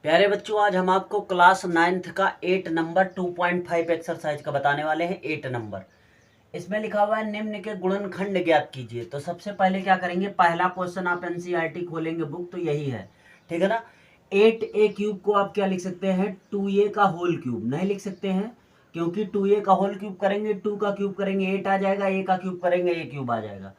प्यारे बच्चों, आज हम आपको क्लास 9th का 8 नंबर 2.5 एक्सरसाइज का बताने वाले हैं। 8 नंबर इसमें लिखा हुआ है निम्न के गुणनखंड ज्ञात कीजिए। तो सबसे पहले क्या करेंगे, पहला क्वेश्चन आप एनसीईआरटी खोलेंगे बुक तो यही है, ठीक है ना। 8a क्यूब को आप क्या लिख सकते हैं, 2a का होल क्यूब नहीं लिख सकते हैं, क्योंकि 2a का होल क्यूब करेंगे 2 का क्यूब करेंगे 8 आ जाएगा, a का क्यूब करेंगे a क्यूब आ जाएगा।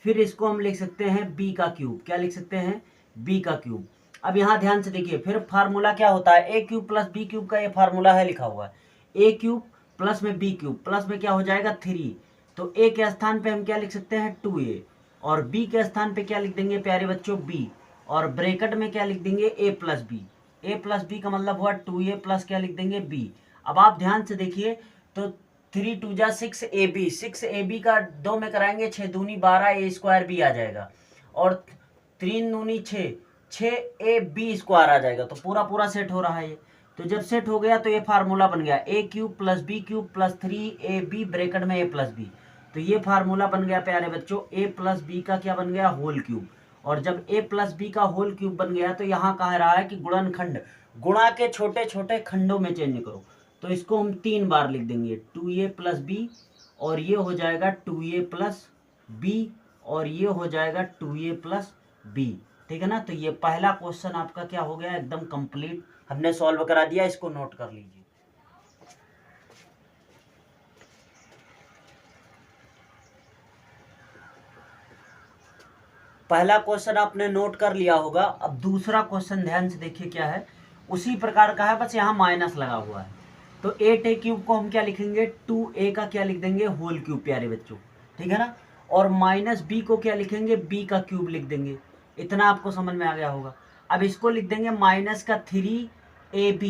फिर इसको हम लिख सकते हैं b का क्यूब, क्या लिख सकते हैं, b का क्यूब। अब यहाँ ध्यान से देखिए, फिर फार्मूला क्या होता है, ए क्यूब प्लस बी क्यूब का ये फार्मूला है, लिखा हुआ है ए क्यूब प्लस में बी क्यूब प्लस में क्या हो जाएगा 3। तो ए के स्थान पे हम क्या लिख सकते हैं 2a, और बी के स्थान पे क्या लिख देंगे प्यारे बच्चों b, और ब्रैकेट में क्या लिख देंगे ए प्लस बी। ए प्लस बी का मतलब हुआ 2a प्लस क्या लिख देंगे b। अब आप ध्यान से देखिए, तो 3 2 जा 6ab, 6ab का 2 में कराएंगे 6 दूनी 12 a स्क्वायर b आ जाएगा, और 3 दूनी 6 6ab स्क्वायर आ जाएगा। तो पूरा पूरा सेट हो रहा है ये। तो जब सेट हो गया तो ये फार्मूला बन गया a cube plus b cube plus 3ab bracket में ए प्लस बी। तो ये फार्मूला बन गया प्यारे बच्चों, ए प्लस बी का क्या बन गया, होल क्यूब। और जब ए प्लस बी का होल क्यूब बन गया तो यहाँ कह रहा है कि गुणनखंड, गुणा के छोटे छोटे खंडों में चेंज करो। तो इसको हम 3 बार लिख देंगे, 2a प्लस बी, और ये हो जाएगा 2a प्लस बी, और ये हो जाएगा 2a प्लस बी, ठीक है ना। तो ये पहला क्वेश्चन आपका क्या हो गया, एकदम कंप्लीट हमने सॉल्व करा दिया। इसको नोट कर लीजिए। पहला क्वेश्चन आपने नोट कर लिया होगा। अब दूसरा क्वेश्चन ध्यान से देखिए क्या है, उसी प्रकार का है, बस यहाँ माइनस लगा हुआ है। तो 8a क्यूब को हम क्या लिखेंगे, 2a का क्या लिख देंगे, होल क्यूब प्यारे बच्चों, ठीक है ना। और माइनस b को क्या लिखेंगे, b का क्यूब लिख देंगे। इतना आपको समझ में आ गया होगा। अब इसको लिख देंगे माइनस का 3ab,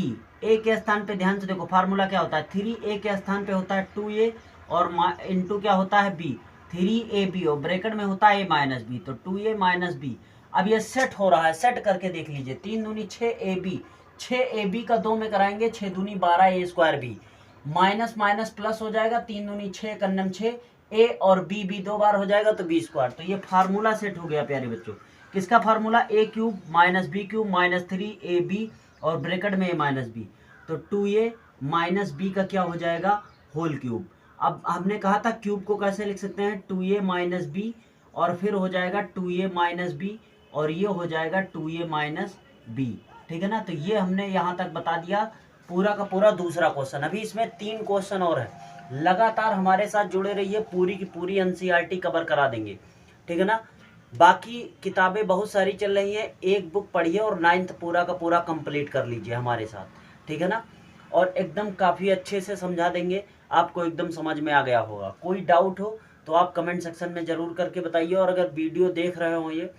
a के स्थान पे ध्यान से देखो फार्मूला क्या होता है, 3a के स्थान पे होता है 2a, और इंटू क्या होता है b, 3ab, और ब्रैकेट में होता है a माइनस बी, तो 2a माइनस बी। अब ये सेट हो रहा है, सेट करके देख लीजिए, 3 दूनी 6ab, 6ab का 2 में कराएंगे 6 दूनी 12 a square B, minus minus plus हो जाएगा, 3 दूनी 6 कन्नम 6 a, और b b 2 बार हो जाएगा तो b स्क्वायर। तो ये फार्मूला सेट हो गया प्यारे बच्चों, किसका formula, a cube minus B cube minus 3ab, और ब्रैकेट में a माइनस बी। तो 2a माइनस बी का क्या हो जाएगा, होल क्यूब। अब हमने कहा था क्यूब को कैसे लिख सकते हैं, 2a माइनस बी, और फिर हो जाएगा 2a माइनस बी, और ये हो जाएगा 2a माइनस बी, ठीक है ना। तो ये हमने यहाँ तक बता दिया पूरा का पूरा दूसरा क्वेश्चन। अभी इसमें 3 क्वेश्चन और है, लगातार हमारे साथ जुड़े रहिए, पूरी की पूरी एनसीईआरटी कवर करा देंगे, ठीक है ना। बाकी किताबें बहुत सारी चल रही हैं, एक बुक पढ़िए और 9th पूरा का पूरा कंप्लीट कर लीजिए हमारे साथ, ठीक है ना। और एकदम काफ़ी अच्छे से समझा देंगे, आपको एकदम समझ में आ गया होगा। कोई डाउट हो तो आप कमेंट सेक्शन में ज़रूर करके बताइए, और अगर वीडियो देख रहे हो ये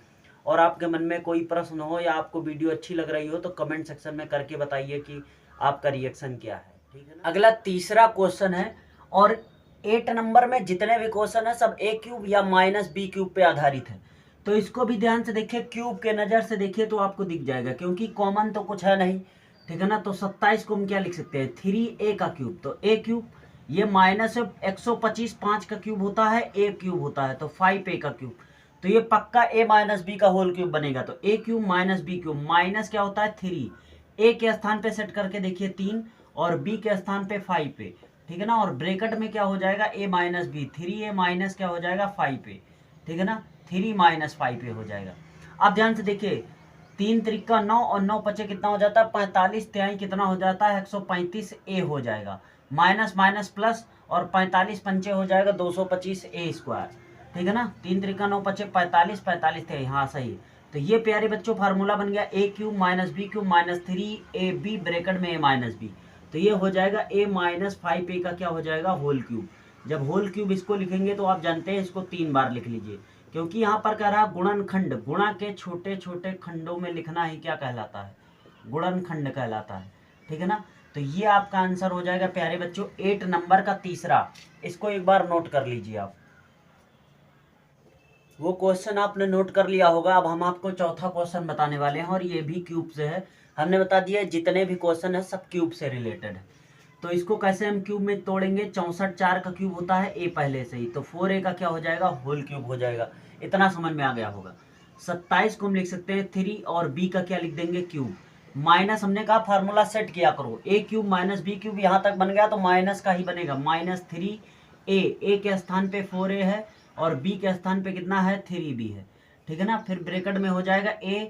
और आपके मन में कोई प्रश्न हो या आपको वीडियो अच्छी लग रही हो तो कमेंट सेक्शन में करके बताइए कि आपका रिएक्शन क्या है, ठीक है ना। अगला तीसरा क्वेश्चन है, और 8 नंबर में जितने भी क्वेश्चन है सब a क्यूब या माइनस बी क्यूब पे आधारित है। तो इसको भी ध्यान से देखिए, क्यूब के नज़र से देखिए तो आपको दिख जाएगा, क्योंकि कॉमन तो कुछ है नहीं, ठीक है ना। तो 27 को हम क्या लिख सकते हैं, 3a का क्यूब, तो a क्यूब, ये माइनस 125 5 का क्यूब होता है, a क्यूब होता है, तो 5a का क्यूब। तो ये पक्का a माइनस बी का होल क्यूब बनेगा। तो a cube minus B cube, minus क्या होता है 3, a के स्थान पे सेट करके देखिए 3, और b के स्थान पे 5 पे, ठीक है ना। और ब्रैकेट में क्या हो जाएगा, a minus B, 3a minus क्या हो जाएगा 5a, ठीक है ना, 3 माइनस 5a हो जाएगा। अब ध्यान से देखिए, 3 त्रिका 9, और 9 पचे कितना हो जाता है 45, त्याई कितना हो जाता है 135a हो जाएगा, माइनस माइनस प्लस, और 45 पंचे हो जाएगा 225a स्क्वायर, ठीक है ना। 3 त्रिका 9 पचे 45, 45 थे, हाँ सही। तो ये प्यारे बच्चों फार्मूला बन गया a cube minus B cube minus 3ab bracket में a माइनस बी। तो ये हो जाएगा a माइनस 5a का क्या हो जाएगा, होल क्यूब। जब होल क्यूब इसको लिखेंगे तो आप जानते हैं इसको 3 बार लिख लीजिए, क्योंकि यहाँ पर कह रहा गुणनखंड, गुणा के छोटे छोटे खंडों में लिखना ही क्या कहलाता है, गुणनखंड कहलाता है, ठीक है ना। तो ये आपका आंसर हो जाएगा प्यारे बच्चों 8 नंबर का तीसरा। इसको एक बार नोट कर लीजिए आप, वो क्वेश्चन आपने नोट कर लिया होगा। अब हम आपको चौथा क्वेश्चन बताने वाले हैं, और ये भी क्यूब से है। हमने बता दिया जितने भी क्वेश्चन है सब क्यूब से रिलेटेड है। तो इसको कैसे हम क्यूब में तोड़ेंगे, 64 4 का क्यूब होता है a पहले से ही, तो 4a का क्या हो जाएगा, होल क्यूब हो जाएगा। इतना समझ में आ गया होगा। 27 को हम लिख सकते हैं 3, और b का क्या लिख देंगे, क्यूब। माइनस हमने कहा फार्मूला सेट किया करो, ए क्यूब माइनस बी क्यूब यहाँ तक बन गया तो माइनस का ही बनेगा, -3a, ए के स्थान पे 4a है और बी के स्थान पे कितना है 3b है, ठीक है ना। फिर ब्रैकेट में हो जाएगा a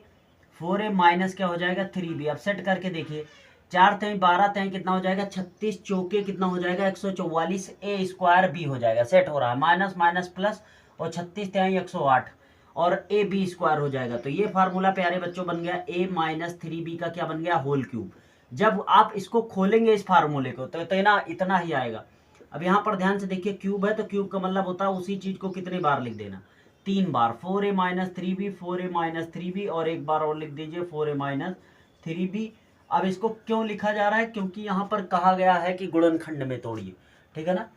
4a माइनस क्या हो जाएगा 3b। अब सेट करके देखिए, 4 तेई 12 तेई कितना हो जाएगा 36, चौके कितना हो जाएगा 144, ए स्क्वायर बी हो जाएगा, सेट हो रहा है, माइनस माइनस प्लस और 36 तेई 108 और ए बी स्क्वायर हो जाएगा। तो ये फार्मूला प्यारे बच्चों बन गया a माइनस 3b का क्या बन गया होल क्यूब। जब आप इसको खोलेंगे इस फार्मूले को तो इतना ही आएगा। अब यहाँ पर ध्यान से देखिए, क्यूब है तो क्यूब का मतलब होता है उसी चीज को कितनी बार लिख देना, 3 बार, 4a minus 3b, 4a minus 3b और एक बार और लिख दीजिए 4a माइनस 3b। अब इसको क्यों लिखा जा रहा है, क्योंकि यहाँ पर कहा गया है कि गुणनखंड में तोड़िए, ठीक है ना।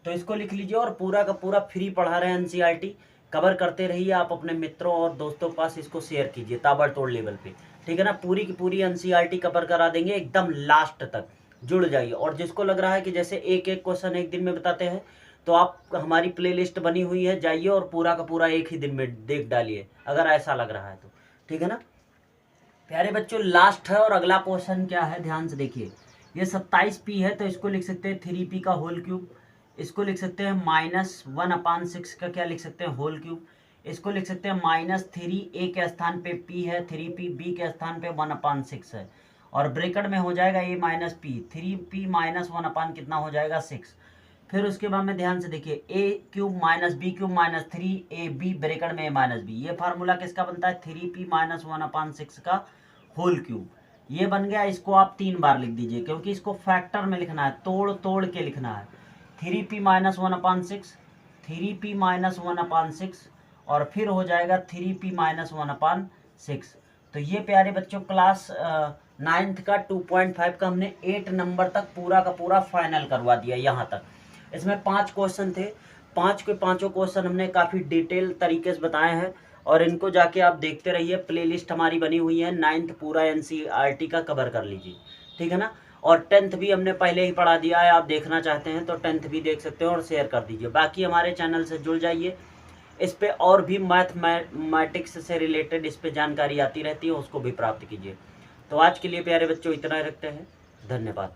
तो इसको लिख लीजिए और पूरा का पूरा फ्री पढ़ा रहे हैं, एनसीईआरटी कवर करते रहिए, आप अपने मित्रों और दोस्तों के पास इसको शेयर कीजिए ताबड़तोड़ लेवल पे, ठीक है ना। पूरी की पूरी एनसीईआरटी कवर करा देंगे एकदम लास्ट तक, जुड़ जाइए। और जिसको लग रहा है कि जैसे एक एक क्वेश्चन एक दिन में बताते हैं तो आप हमारी प्लेलिस्ट बनी हुई है, जाइए और पूरा का पूरा एक ही दिन में देख डालिए अगर ऐसा लग रहा है तो, ठीक है ना प्यारे बच्चों। लास्ट है और अगला क्वेश्चन क्या है ध्यान से देखिए, ये 27p है तो इसको लिख सकते हैं 3p का होल क्यूब, इसको लिख सकते हैं -1/6 का क्या लिख सकते हैं होल क्यूब, इसको लिख सकते हैं -3, ए के स्थान पे p है 3p, b के स्थान पे 1/6 है और ब्रैकेट में हो जाएगा a minus p, 3p minus 1 कितना हो जाएगा 6। फिर उसके बाद में ध्यान से देखिए, a cube minus b cube minus 3ab bracket में a माइनस b, ये फार्मूला किसका बनता है 3p माइनस 1/6 का होल क्यूब। ये बन गया, इसको आप 3 बार लिख दीजिए क्योंकि इसको फैक्टर में लिखना है, तोड़ तोड़ के लिखना है। 3p माइनस 1/6, 3p माइनस 1/6 और फिर हो जाएगा 3p माइनस 1/6। तो ये प्यारे बच्चों क्लास 9th का 2.5 का हमने 8 नंबर तक पूरा का पूरा फाइनल करवा दिया यहाँ तक। इसमें 5 क्वेश्चन थे, 5 के 5 क्वेश्चन हमने काफ़ी डिटेल तरीके से बताए हैं और इनको जाके आप देखते रहिए, प्लेलिस्ट हमारी बनी हुई है, 9th पूरा एनसीईआरटी का कवर कर लीजिए, ठीक है ना। और 10th भी हमने पहले ही पढ़ा दिया है, आप देखना चाहते हैं तो 10th भी देख सकते हो और शेयर कर दीजिए। बाकी हमारे चैनल से जुड़ जाइए, इस पे और भी मैथमेटिक्स से रिलेटेड इस पे जानकारी आती रहती है, उसको भी प्राप्त कीजिए। तो आज के लिए प्यारे बच्चों इतना ही रखते हैं, धन्यवाद।